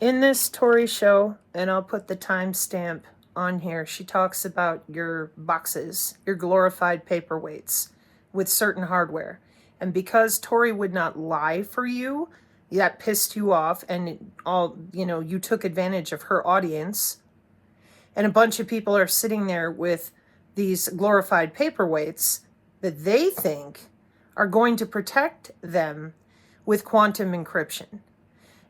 In this Tori show, and I'll put the timestamp on here, she talks about your boxes, your glorified paperweights with certain hardware. And because Tori would not lie for you, that pissed you off, and you took advantage of her audience. And a bunch of people are sitting there with these glorified paperweights that they think are going to protect them with quantum encryption.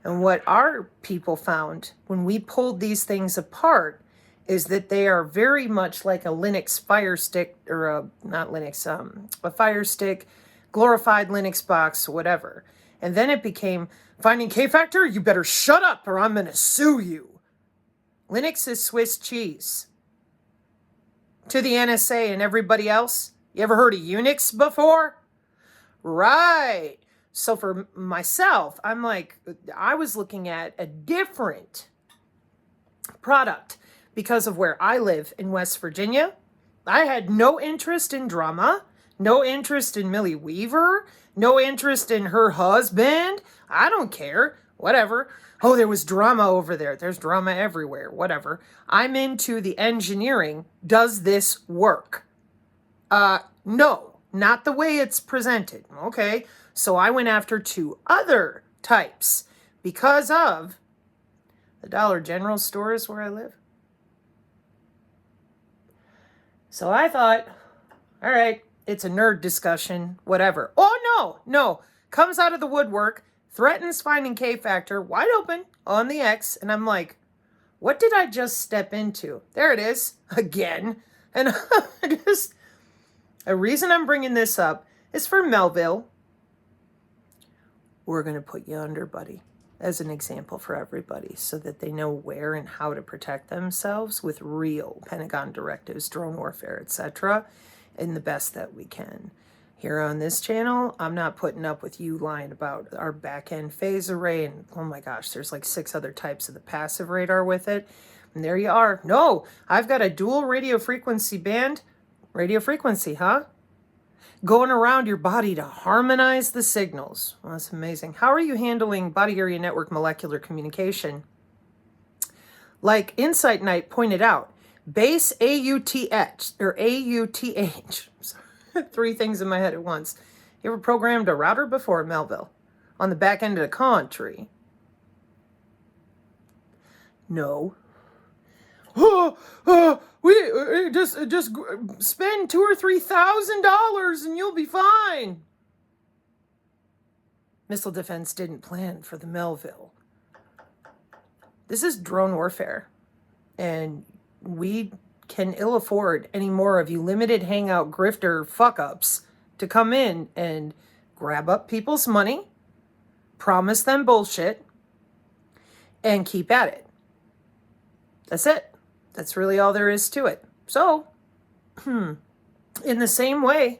And what our people found when we pulled these things apart is that they are very much like a Linux Fire Stick, or a Fire Stick, glorified Linux box, whatever. And then it became, finding K-Factor, you better shut up or I'm going to sue you. Linux is Swiss cheese. To the NSA and everybody else, you ever heard of Unix before? Right. So for myself, I was looking at a different product because of where I live in West Virginia. I had no interest in drama, no interest in Millie Weaver, no interest in her husband. I don't care. Whatever. Oh, there was drama over there. There's drama everywhere. Whatever. I'm into the engineering. Does this work? No, not the way it's presented. Okay. So I went after two other types because of the Dollar General stores where I live. So I thought, all right, it's a nerd discussion, whatever. Oh, no. Comes out of the woodwork, threatens finding K-Factor, wide open on the X. And I'm like, what did I just step into? There it is, again. And a reason I'm bringing this up is for Melville. We're going to put you under, buddy, as an example for everybody so that they know where and how to protect themselves with real Pentagon directives, drone warfare, etc., in the best that we can. Here on this channel, I'm not putting up with you lying about our back-end phase array, and oh my gosh, there's like 6 other types of the passive radar with it. And there you are. No, I've got a dual radio frequency band. Radio frequency, huh? Going around your body to harmonize the signals. Well, that's amazing. How are you handling body area network molecular communication? Like Insight Night pointed out, base AUTH, or AUTH. 3 things in my head at once. You ever programmed a router before, Melville? On the back end of the country? No. We just spend $2,000 or $3,000 and you'll be fine. Missile defense didn't plan for the Melville. This is drone warfare, and we can ill afford any more of you limited hangout grifter fuck-ups to come in and grab up people's money, promise them bullshit, and keep at it. That's it. That's really all there is to it. So, in the same way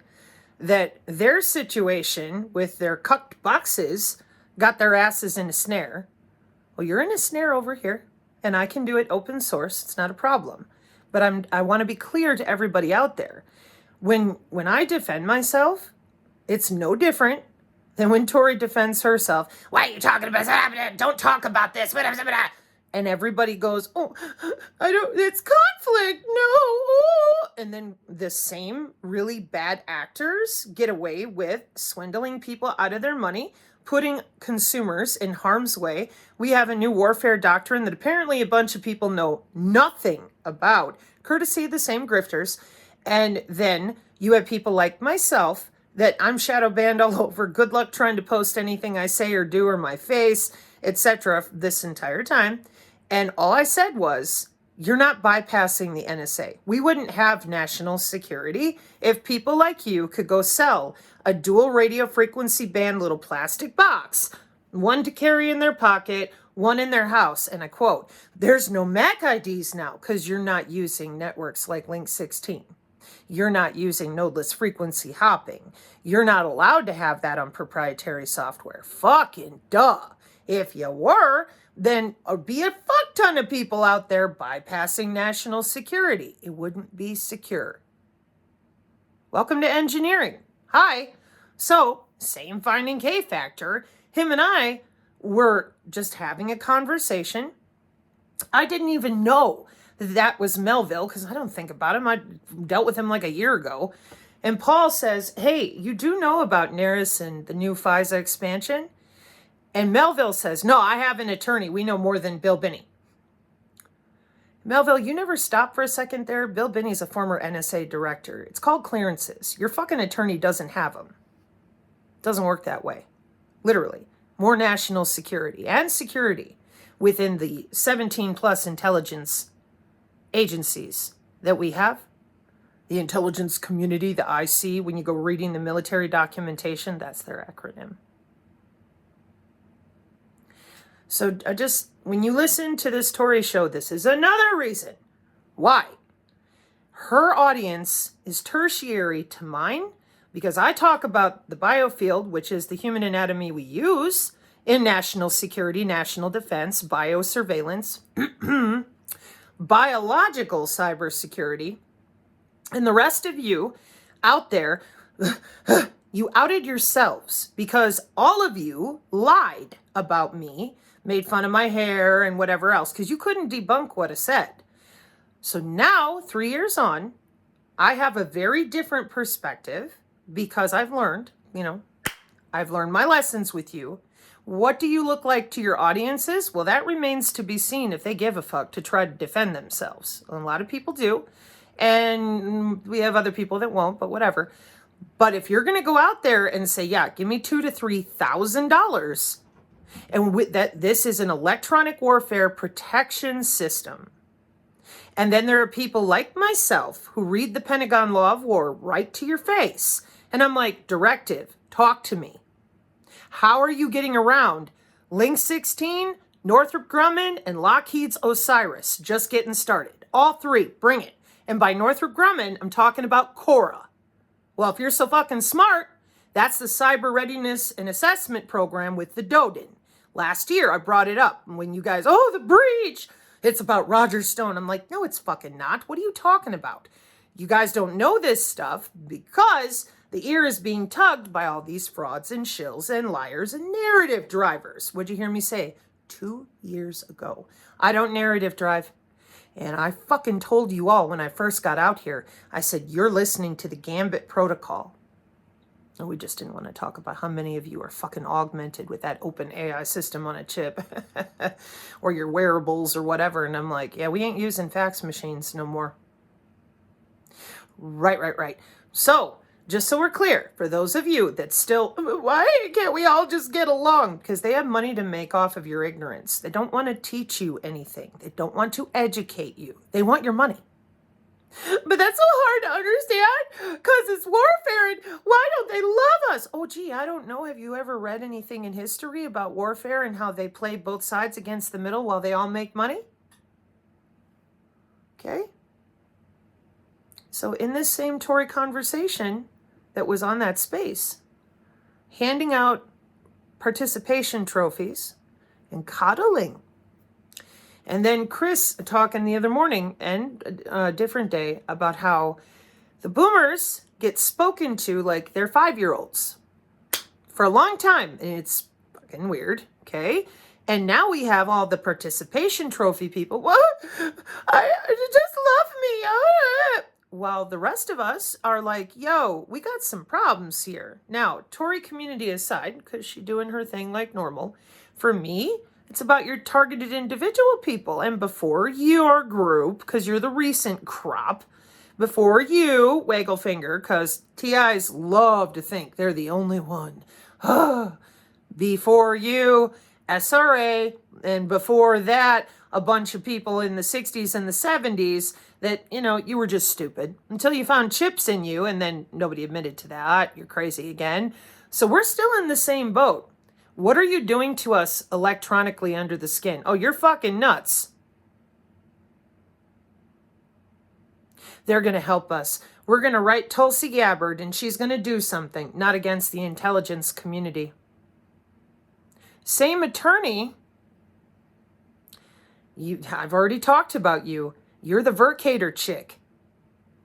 that their situation with their cucked boxes got their asses in a snare, well, you're in a snare over here, and I can do it open source. It's not a problem. But I want to be clear to everybody out there. When I defend myself, it's no different than when Tori defends herself. Why are you talking about that? Don't talk about this. And everybody goes, oh, it's conflict. No. And then the same really bad actors get away with swindling people out of their money, putting consumers in harm's way. We have a new warfare doctrine that apparently a bunch of people know nothing about, courtesy of the same grifters. And then you have people like myself that I'm shadow banned all over. Good luck trying to post anything I say or do or my face, etc. this entire time. And all I said was, you're not bypassing the NSA. We wouldn't have national security if people like you could go sell a dual radio frequency band little plastic box, one to carry in their pocket, one in their house. And I quote, there's no MAC IDs now because you're not using networks like Link 16. You're not using nodeless frequency hopping. You're not allowed to have that on proprietary software. Fucking duh. If you were, then there'd be a fuck ton of people out there bypassing national security. It wouldn't be secure. Welcome to engineering. Hi. So, same finding K-Factor. Him and I were just having a conversation. I didn't even know that was Melville because I don't think about him. I dealt with him like a year ago. And Paul says, hey, you do know about Neris and the new FISA expansion? And Melville says, no, I have an attorney. We know more than Bill Binney. Melville, you never stop for a second there. Bill Binney's a former NSA director. It's called clearances. Your fucking attorney doesn't have them. Doesn't work that way. Literally. More national security and security within the 17 plus intelligence agencies that we have. The intelligence community, the IC, when you go reading the military documentation, that's their acronym. So when you listen to this Tory show, this is another reason why her audience is tertiary to mine, because I talk about the biofield, which is the human anatomy we use in national security, national defense, biosurveillance, biological cybersecurity, and the rest of you out there, you outed yourselves because all of you lied about me, made fun of my hair and whatever else, because you couldn't debunk what I said. So now, 3 years on, I have a very different perspective because I've learned, I've learned my lessons with you. What do you look like to your audiences? Well, that remains to be seen if they give a fuck to try to defend themselves. A lot of people do. And we have other people that won't, but whatever. But if you're going to go out there and say, yeah, give me $2,000 to $3,000, and with that, this is an electronic warfare protection system. And then there are people like myself who read the Pentagon Law of War right to your face. And I'm like, directive, talk to me. How are you getting around Link 16, Northrop Grumman, and Lockheed's Osiris? Just getting started. All three, bring it. And by Northrop Grumman, I'm talking about Cora. Well, if you're so fucking smart, that's the Cyber Readiness and Assessment Program with the DoDIN. Last year, I brought it up. And when you guys, oh, the breach, it's about Roger Stone. I'm like, no, it's fucking not. What are you talking about? You guys don't know this stuff because the ear is being tugged by all these frauds and shills and liars and narrative drivers. What'd you hear me say 2 years ago? I don't narrative drive. And I fucking told you all when I first got out here, I said, you're listening to the Gambit Protocol. And we just didn't want to talk about how many of you are fucking augmented with that open AI system on a chip or your wearables or whatever. And I'm like, yeah, we ain't using fax machines no more. Right. So, just so we're clear, for those of you that still, why can't we all just get along? Because they have money to make off of your ignorance. They don't want to teach you anything. They don't want to educate you. They want your money. But that's so hard to understand because it's warfare and why don't they love us? Oh, gee, I don't know. Have you ever read anything in history about warfare and how they play both sides against the middle while they all make money? Okay. So in this same Tory conversation that was on that space, handing out participation trophies and coddling. And then Chris talking the other morning and a different day about how the boomers get spoken to like they're 5-year-olds for a long time. And it's fucking weird, okay? And now we have all the participation trophy people. What? I just love me. While the rest of us are like, yo, we got some problems here. Now, Tory community aside, because she's doing her thing like normal, for me, it's about your targeted individual people. And before your group, because you're the recent crop, before you, waggle finger, because TIs love to think they're the only one. Before you, SRA, and before that, a bunch of people in the 60s and the 70s that, you were just stupid until you found chips in you, and then nobody admitted to that. You're crazy again. So we're still in the same boat. What are you doing to us electronically under the skin? Oh, you're fucking nuts. They're going to help us. We're going to write Tulsi Gabbard, and she's going to do something, not against the intelligence community. Same attorney. I've already talked about you. You're the Vercator chick.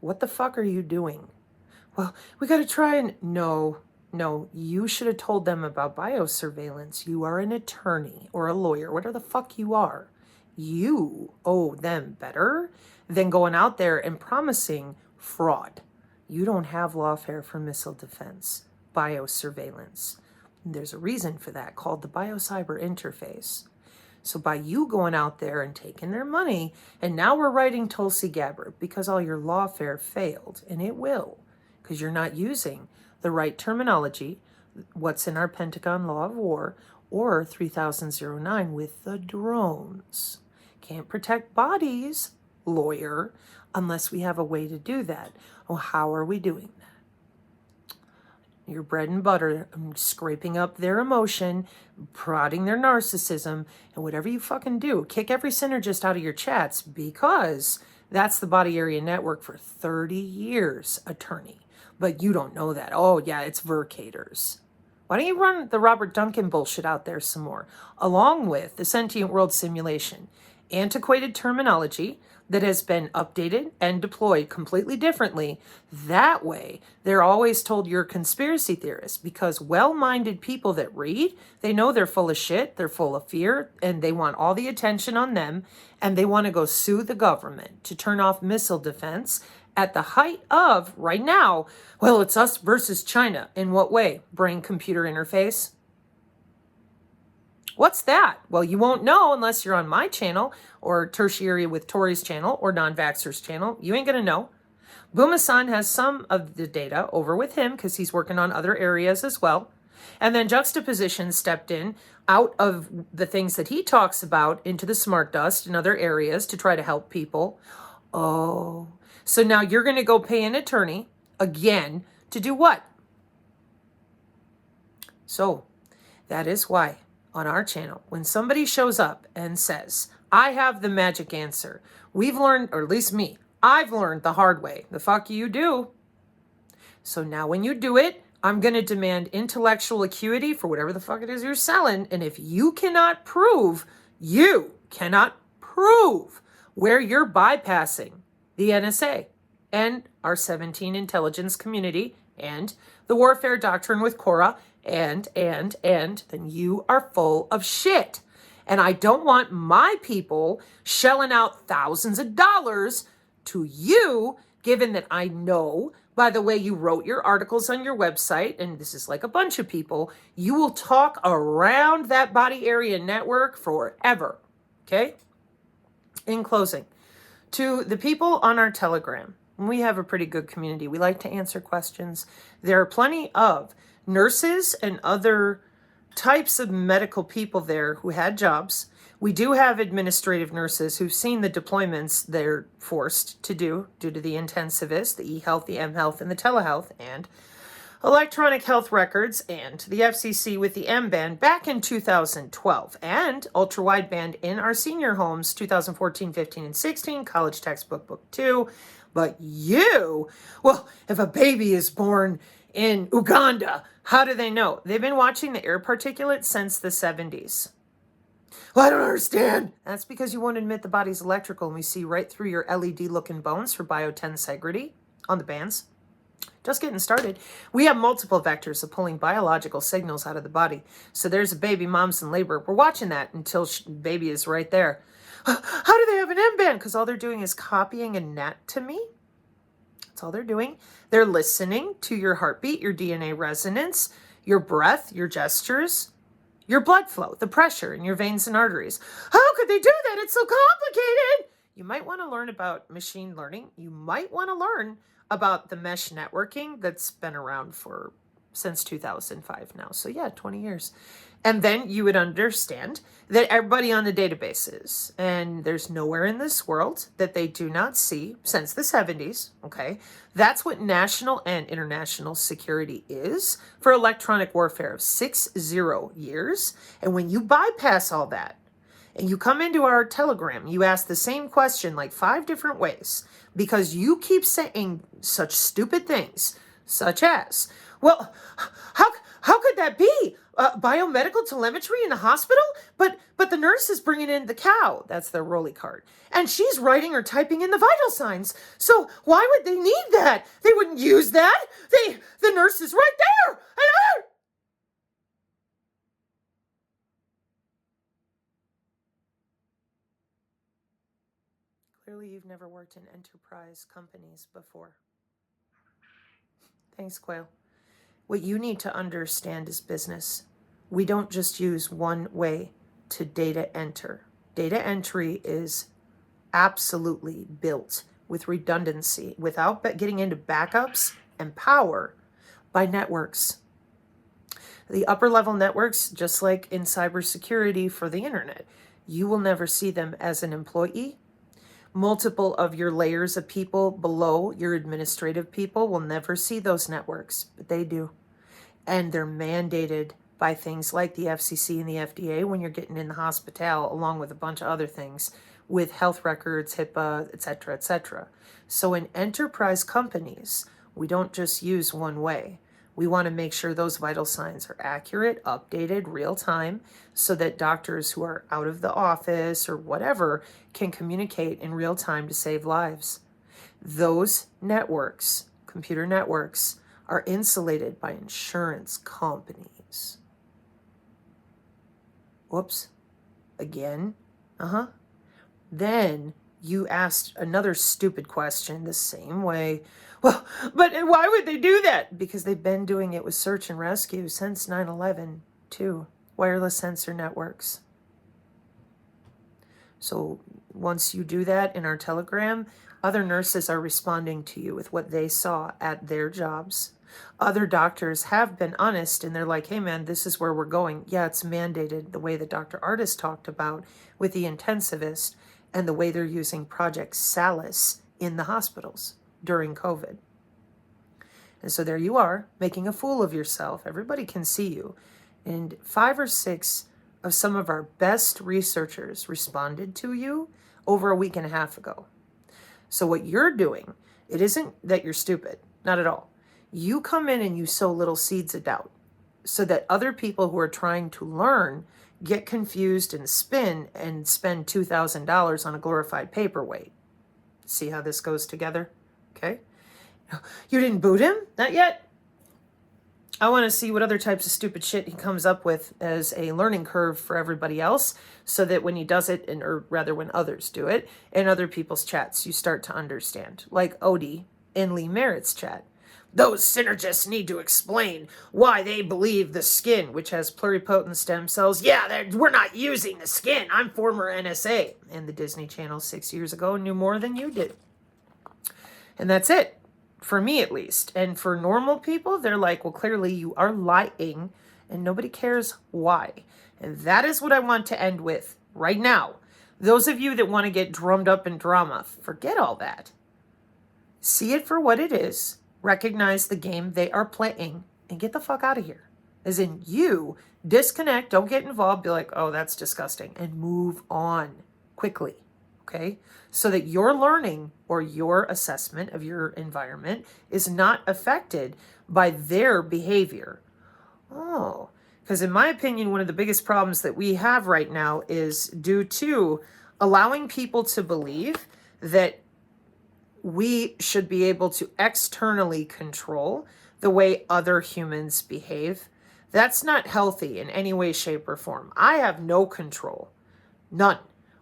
What the fuck are you doing? Well, we got to try and... No. No, you should have told them about biosurveillance. You are an attorney or a lawyer, whatever the fuck you are. You owe them better than going out there and promising fraud. You don't have lawfare for missile defense, biosurveillance. There's a reason for that called the biocyber interface. So by you going out there and taking their money, and now we're writing Tulsi Gabbard because all your lawfare failed, and it will, because you're not using the right terminology, what's in our Pentagon Law of War, or 3009 with the drones. Can't protect bodies, lawyer, unless we have a way to do that. Oh, how are we doing that? Your bread and butter, scraping up their emotion, prodding their narcissism, and whatever you fucking do, kick every synergist out of your chats, because that's the body area network for 30 years, attorney. But you don't know that. Oh, yeah, it's vercators. Why don't you run the Robert Duncan bullshit out there some more, along with the sentient world simulation, antiquated terminology that has been updated and deployed completely differently. That way, they're always told you're a conspiracy theorist, because well-minded people that read, they know they're full of shit, they're full of fear, and they want all the attention on them, and they want to go sue the government to turn off missile defense at the height of, right now, well, it's us versus China. In what way? Brain-computer interface? What's that? Well, you won't know unless you're on my channel or Tertiary with Tori's channel or Non-Vaxxer's channel. You ain't going to know. Boomasan has some of the data over with him because he's working on other areas as well. And then Juxtaposition stepped in out of the things that he talks about into the smart dust and other areas to try to help people. Oh, so now you're going to go pay an attorney again to do what? So that is why on our channel, when somebody shows up and says, I have the magic answer, we've learned, or at least me, I've learned the hard way. The fuck you do. So now when you do it, I'm going to demand intellectual acuity for whatever the fuck it is you're selling. And if you cannot prove where you're bypassing the NSA and our 17 intelligence community and the warfare doctrine with Cora, and then you are full of shit. And I don't want my people shelling out thousands of dollars to you, given that I know by the way you wrote your articles on your website, and this is like a bunch of people, you will talk around that body area network forever. Okay? In closing, to the people on our Telegram, we have a pretty good community. We like to answer questions. There are plenty of nurses and other types of medical people there who had jobs. We do have administrative nurses who've seen the deployments they're forced to do due to the intensivist, the e-health, the m-health, and the telehealth, and electronic health records, and the FCC with the M-band back in 2012, and ultra-wideband in our senior homes 2014, 15, and 16, college textbook, book 2. But you, well, if a baby is born in Uganda, how do they know? They've been watching the air particulates since the 70s. Well, I don't understand. That's because you won't admit the body's electrical, and we see right through your LED-looking bones for biotensegrity on the bands. Just getting started. We have multiple vectors of pulling biological signals out of the body. So there's a baby, mom's in labor. We're watching that until baby is right there. How do they have an M-band? Because all they're doing is copying anatomy. That's all they're doing. They're listening to your heartbeat, your DNA resonance, your breath, your gestures, your blood flow, the pressure in your veins and arteries. How could they do that? It's so complicated. You might want to learn about machine learning. You might want to learn about the mesh networking that's been around since 2005 now. So yeah, 20 years. And then you would understand that everybody on the databases, and there's nowhere in this world that they do not see since the 70s, okay? That's what national and international security is for electronic warfare of 60 years. And when you bypass all that and you come into our Telegram, you ask the same question like 5 different ways because you keep saying such stupid things, such as, well, how How could that be? Biomedical telemetry in the hospital? But the nurse is bringing in the cow. That's their rolly cart. And she's writing or typing in the vital signs. So why would they need that? They wouldn't use that. The nurse is right there. Clearly, you've never worked in enterprise companies before. Thanks, Quail. What you need to understand is business. We don't just use one way to data enter. Data entry is absolutely built with redundancy, without getting into backups and power, by networks. The upper level networks, just like in cybersecurity for the internet, you will never see them as an employee. Multiple of your layers of people below your administrative people will never see those networks, but they do. And they're mandated by things like the FCC and the FDA when you're getting in the hospital, along with a bunch of other things with health records, HIPAA, et cetera, et cetera. So in enterprise companies, we don't just use one way. We want to make sure those vital signs are accurate, updated, real time, so that doctors who are out of the office or whatever can communicate in real time to save lives. Those networks, computer networks, are insulated by insurance companies. Whoops. Again? Then you asked another stupid question the same way. Well, but why would they do that? Because they've been doing it with search and rescue since 9/11, too. Wireless sensor networks. So once you do that in our Telegram, other nurses are responding to you with what they saw at their jobs. Other doctors have been honest, and they're like, hey man, this is where we're going. Yeah, it's mandated, the way that Dr. Artis talked about with the intensivist, and the way they're using Project Solace in the hospitals during COVID. And so there you are, making a fool of yourself. Everybody can see you. And 5 or 6 of some of our best researchers responded to you over a week and a half ago. So what you're doing, it isn't that you're stupid, not at all. You come in and you sow little seeds of doubt so that other people who are trying to learn get confused and spin and spend $2,000 on a glorified paperweight. See how this goes together? Okay. You didn't boot him? Not yet. I want to see what other types of stupid shit he comes up with as a learning curve for everybody else, so that when he does it, or rather when others do it, in other people's chats, you start to understand. Like Odie in Lee Merritt's chat. Those synergists need to explain why they believe the skin, which has pluripotent stem cells. Yeah, we're not using the skin. I'm former NSA. And the Disney Channel 6 years ago knew more than you did. And that's it. For me, at least. And for normal people, they're like, well, clearly you are lying, and nobody cares why. And that is what I want to end with right now. Those of you that want to get drummed up in drama, forget all that. See it for what it is. Recognize the game they are playing and get the fuck out of here. As in, you disconnect, don't get involved, be like, oh, that's disgusting, and move on quickly, okay? So that your learning or your assessment of your environment is not affected by their behavior. Oh, because in my opinion, one of the biggest problems that we have right now is due to allowing people to believe that we should be able to externally control the way other humans behave. That's not healthy in any way, shape, or form. I have no control, none,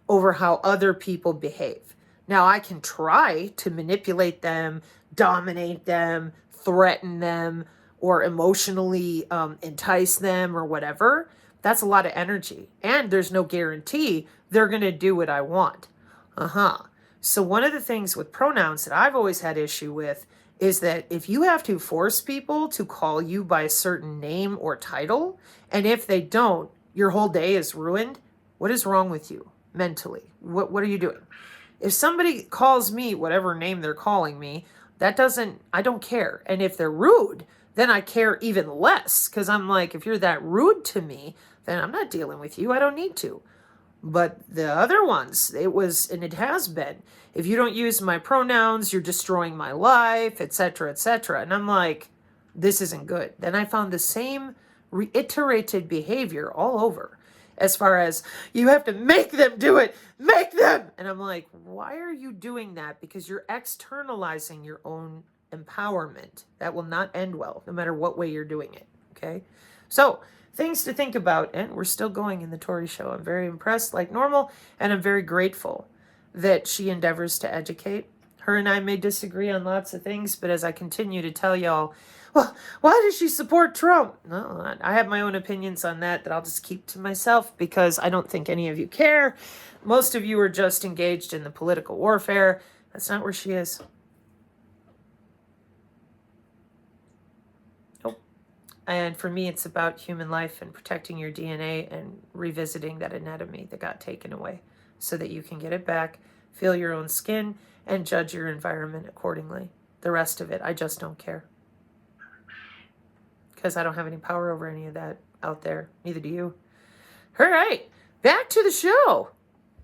over how other people behave. Now, I can try to manipulate them, dominate them, threaten them, or emotionally entice them or whatever. That's a lot of energy. And there's no guarantee they're going to do what I want. So one of the things with pronouns that I've always had issue with is that if you have to force people to call you by a certain name or title, and if they don't, your whole day is ruined, what is wrong with you mentally? What are you doing? If somebody calls me whatever name they're calling me, I don't care. And if they're rude, then I care even less, because I'm like, if you're that rude to me, then I'm not dealing with you. I don't need to. But the other ones, it was, and it has been, if you don't use my pronouns, you're destroying my life, etc., etc. And I'm like, this isn't good. Then I found the same reiterated behavior all over, as far as, you have to make them do it, make them. And I'm like, why are you doing that? Because you're externalizing your own empowerment. That will not end well, no matter what way you're doing it. Okay. So things to think about. And we're still going in the Tori show. I'm very impressed, like normal. And I'm very grateful that she endeavors to educate. Her and I may disagree on lots of things, but as I continue to tell y'all, well, why does she support Trump? No, I have my own opinions on that I'll just keep to myself, because I don't think any of you care. Most of you are just engaged in the political warfare. That's not where she is. Nope. And for me, it's about human life and protecting your DNA and revisiting that anatomy that got taken away so that you can get it back, feel your own skin, and judge your environment accordingly. The rest of it, I just don't care. Because I don't have any power over any of that out there. Neither do you. All right, back to the show.